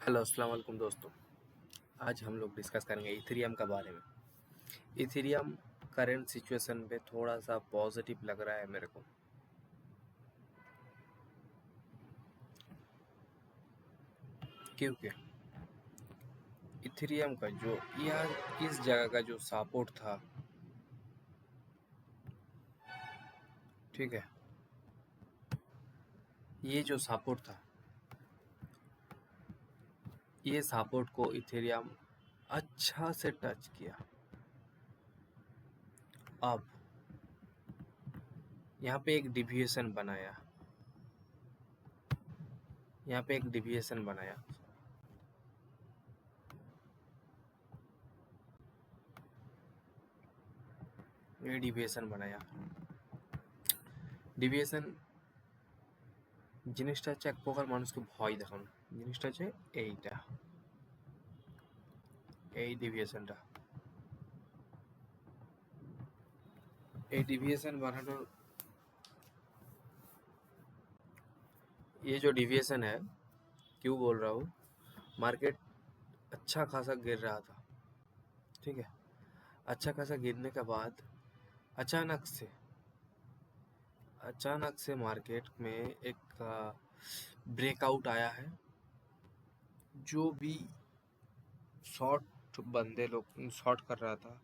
Hello अस्सलाम वालेकुम दोस्तों। आज हम लोग डिस्कस करेंगे इथेरियम के बारे में। इथेरियम करंट सिचुएशन पे थोड़ा सा पॉजिटिव लग रहा है मेरे को, क्योंकि इथेरियम का जो यह इस जगह का जो सपोर्ट था, ठीक है, ये जो सपोर्ट था, ये सपोर्ट को इथेरियम अच्छा से टच किया। अब यहाँ पे एक डिविएशन बनाया, यहाँ पे एक डिविएशन बनाया। ये डिविएशन बनाया। ডিভিয়েশন জিনিসটা হচ্ছে এক প্রকার মানুষকে ভয় দেখানো। জিনিসটা হচ্ছে এইটা, এই ডিভিয়েশনটা, এই डिविएशन बनानोर ये जो डिविएशन है, क्यों बोल रहा हूँ, मार्केट अच्छा खासा गिर रहा था, ठीक है। अच्छा खासा गिरने के बाद अचानक से मार्केट में एक ब्रेकआउट आया है। जो भी शॉर्ट बंदे लोग शॉर्ट कर रहा था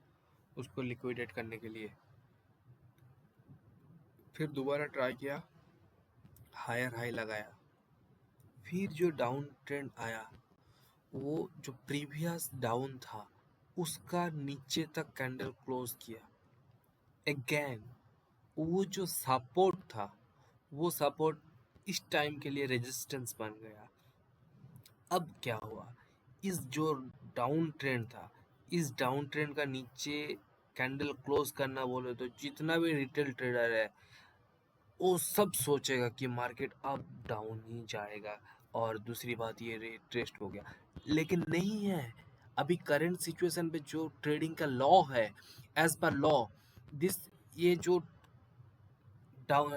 उसको लिक्विडेट करने के लिए फिर दोबारा ट्राई किया, हायर हाई लगाया। फिर जो डाउन ट्रेंड आया, वो जो प्रीवियस डाउन था उसका नीचे तक कैंडल क्लोज किया। अगेन वो जो सपोर्ट था, वो सपोर्ट इस टाइम के लिए रेजिस्टेंस बन गया। अब क्या हुआ, इस जो डाउन ट्रेंड था, इस डाउन ट्रेंड का नीचे कैंडल क्लोज करना बोले तो जितना भी रिटेल ट्रेडर है वो सब सोचेगा कि मार्केट अब डाउन ही जाएगा, और दूसरी बात ये रिट्रेस्ट हो गया। लेकिन नहीं है। अभी करंट सिचुएशन पे जो ट्रेडिंग का लॉ है, एज पर लॉ दिस, ये जो डाउन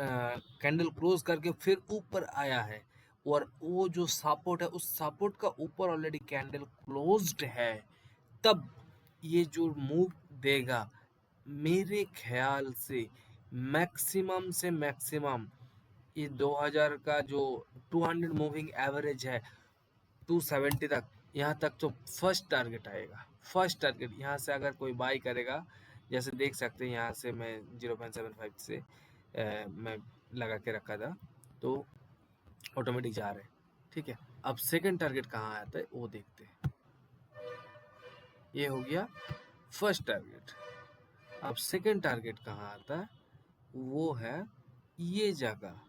कैंडल क्लोज करके फिर ऊपर आया है, और वो जो सपोर्ट है उस सपोर्ट का ऊपर ऑलरेडी कैंडल क्लोज्ड है, तब ये जो मूव देगा मेरे ख्याल से मैक्सिमम ये 2000 का जो 200 मूविंग एवरेज है 270 तक, यहाँ तक तो फर्स्ट टारगेट आएगा। फर्स्ट टारगेट यहाँ से अगर कोई बाई करेगा, जैसे देख सकते हैं यहाँ से मैं 0.75 से मैं लगा के रखा था, तो ऑटोमेटिक जा रहे हैं, ठीक है। अब सेकंड टारगेट कहाँ आता है वो देखते हैं। ये हो गया फर्स्ट टारगेट। अब सेकंड टारगेट कहाँ आता है, वो है ये जगह,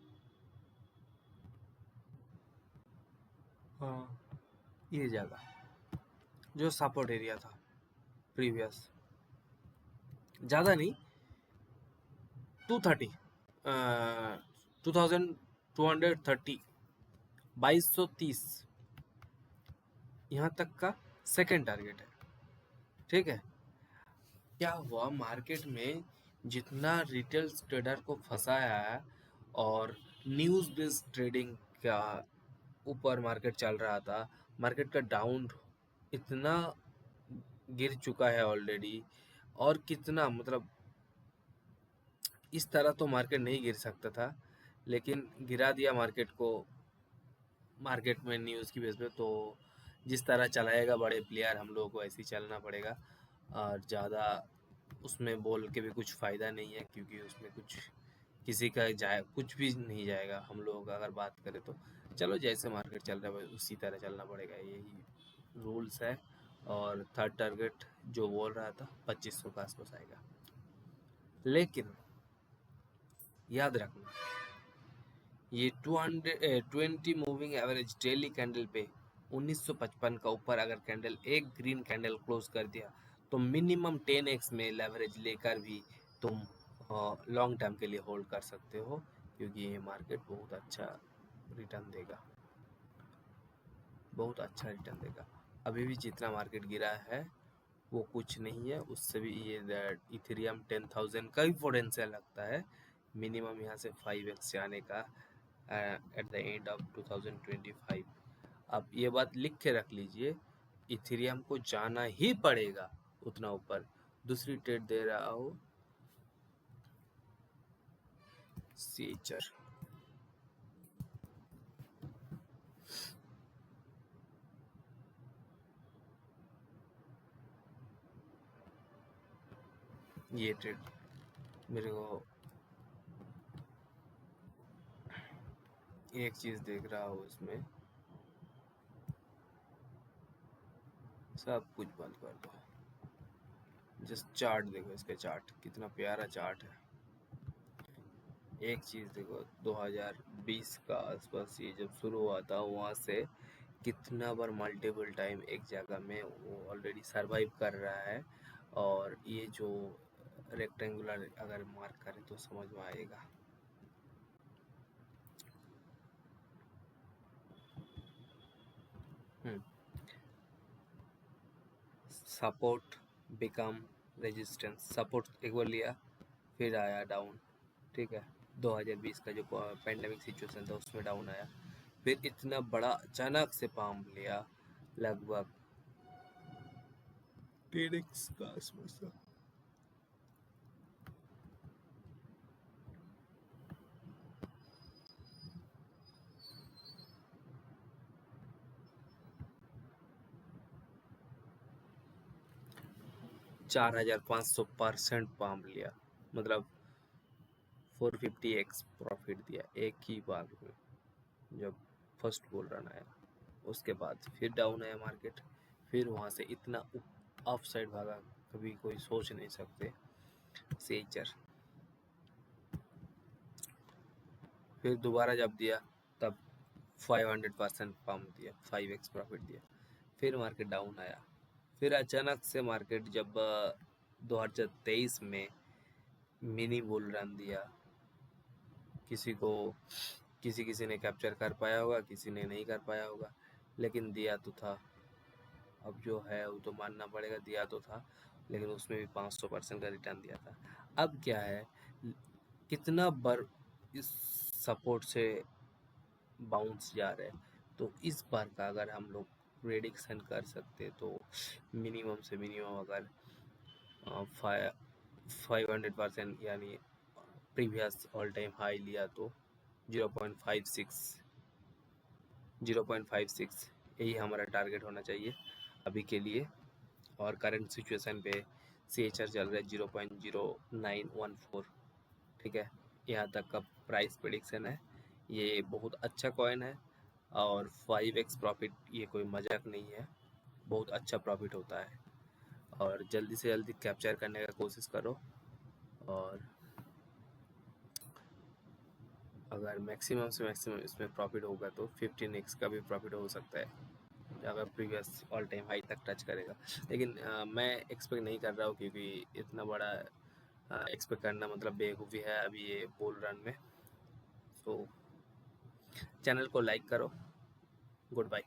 हाँ, ये जगह जो सपोर्ट एरिया था प्रीवियस, ज़्यादा नहीं, 230, 2230, 2230 यहाँ तक का सेकंड टारगेट है, ठीक है। क्या हुआ, मार्केट में जितना रिटेल ट्रेडर को फंसाया है और न्यूज़ बेस्ड ट्रेडिंग का ऊपर मार्केट चल रहा था, मार्केट का डाउन इतना गिर चुका है ऑलरेडी, और कितना मतलब इस तरह तो मार्केट नहीं गिर सकता था, लेकिन गिरा दिया मार्केट को, मार्केट में न्यूज़ की बेस पे। तो जिस तरह चलाएगा बड़े प्लेयर, हम लोगों को ऐसे ही चलना पड़ेगा, और ज़्यादा उसमें बोल के भी कुछ फ़ायदा नहीं है, क्योंकि उसमें कुछ किसी का जाए कुछ भी नहीं जाएगा। हम लोग अगर बात करें तो चलो जैसे मार्केट चल रहा है उसी तरह चलना पड़ेगा, यही रूल्स है। और थर्ड टारगेट जो बोल रहा था 2500 के आसपास आएगा, लेकिन याद रखना ये 20 मूविंग एवरेज डेली कैंडल पे 1955 का ऊपर अगर कैंडल एक ग्रीन कैंडल क्लोज कर दिया तो मिनिमम 10x में लेवरेज लेकर भी तुम लॉन्ग टर्म के लिए होल्ड कर सकते हो, क्योंकि ये मार्केट बहुत अच्छा रिटर्न देगा, बहुत अच्छा रिटर्न देगा। अभी भी जितना मार्केट गिरा है वो कुछ नहीं है, उससे भी ये इथेरियम 10,000 का ही पोटेंशियल लगता है मिनिमम यहाँ से 5x से आने का एट द एंड ऑफ 2025। अब ये बात लिख के रख लीजिए, इथेरियम को जाना ही पड़ेगा उतना ऊपर। दूसरी ट्रेड दे रहा हो सीचर, ये ट्रेड मेरे को एक चीज देख रहा हूँ इसमें, सब कुछ बंद कर दो, जस्ट चार्ट देखो, इसका चार्ट कितना प्यारा चार्ट है। एक चीज देखो, 2020 का आसपास ये जब शुरू हुआ था, वहां से कितना बार मल्टीपल टाइम एक जगह में वो ऑलरेडी सरवाइव कर रहा है। और ये जो रेक्टेंगुलर अगर मार्क करें तो समझ में आएगा। सपोर्ट बिकम रेजिस्टेंस, सपोर्ट एक बार लिया फिर आया डाउन, ठीक है। 2020 का जो पेंडेमिक सिचुएशन था उसमें डाउन आया, फिर इतना बड़ा अचानक से पाम लिया, लगभग 10x का आसपास था। $4,500% पाम लिया, मतलब 450x प्रॉफिट दिया एक ही बार में जब फर्स्ट बुल रन आया। उसके बाद फिर डाउन आया मार्केट, फिर वहां से इतना अप साइड भागा, कभी कोई सोच नहीं सकते। सेचर फिर दोबारा जब दिया तब 500% पम्प दिया, 5x प्रॉफिट दिया, फिर मार्केट डाउन आया। फिर अचानक से मार्केट जब 2023 में मिनी बुल रन दिया, किसी ने कैप्चर कर पाया होगा, किसी ने नहीं कर पाया होगा, लेकिन दिया तो था। अब जो है वो तो मानना पड़ेगा, दिया तो था, लेकिन उसमें भी 500% का रिटर्न दिया था। अब क्या है, कितना बार इस सपोर्ट से बाउंस जा रहे हैं, तो इस बार का अगर हम लोग प्रेडिक्शन कर सकते तो मिनिमम से मिनिमम अगर 500% यानी प्रीवियस ऑल टाइम हाई लिया तो 0.56 यही हमारा टारगेट होना चाहिए अभी के लिए। और करंट सिचुएशन पे CHR चल रहा है 0.0914, ठीक है। यहाँ तक का प्राइस प्रेडिक्शन है, ये बहुत अच्छा कॉइन है। और 5x प्रॉफिट ये कोई मजाक नहीं है, बहुत अच्छा प्रॉफिट होता है। और जल्दी से जल्दी कैप्चर करने का कोशिश करो, और अगर मैक्सिमम से मैक्सिमम इसमें प्रॉफिट होगा तो 15x का भी प्रॉफिट हो सकता है, अगर प्रीवियस ऑल टाइम हाई तक टच करेगा। लेकिन मैं एक्सपेक्ट नहीं कर रहा हूँ, क्योंकि इतना बड़ा एक्सपेक्ट करना मतलब बेवकूफ़ी है अभी ये बुल रन में। तो चैनल को लाइक करो। Good bye.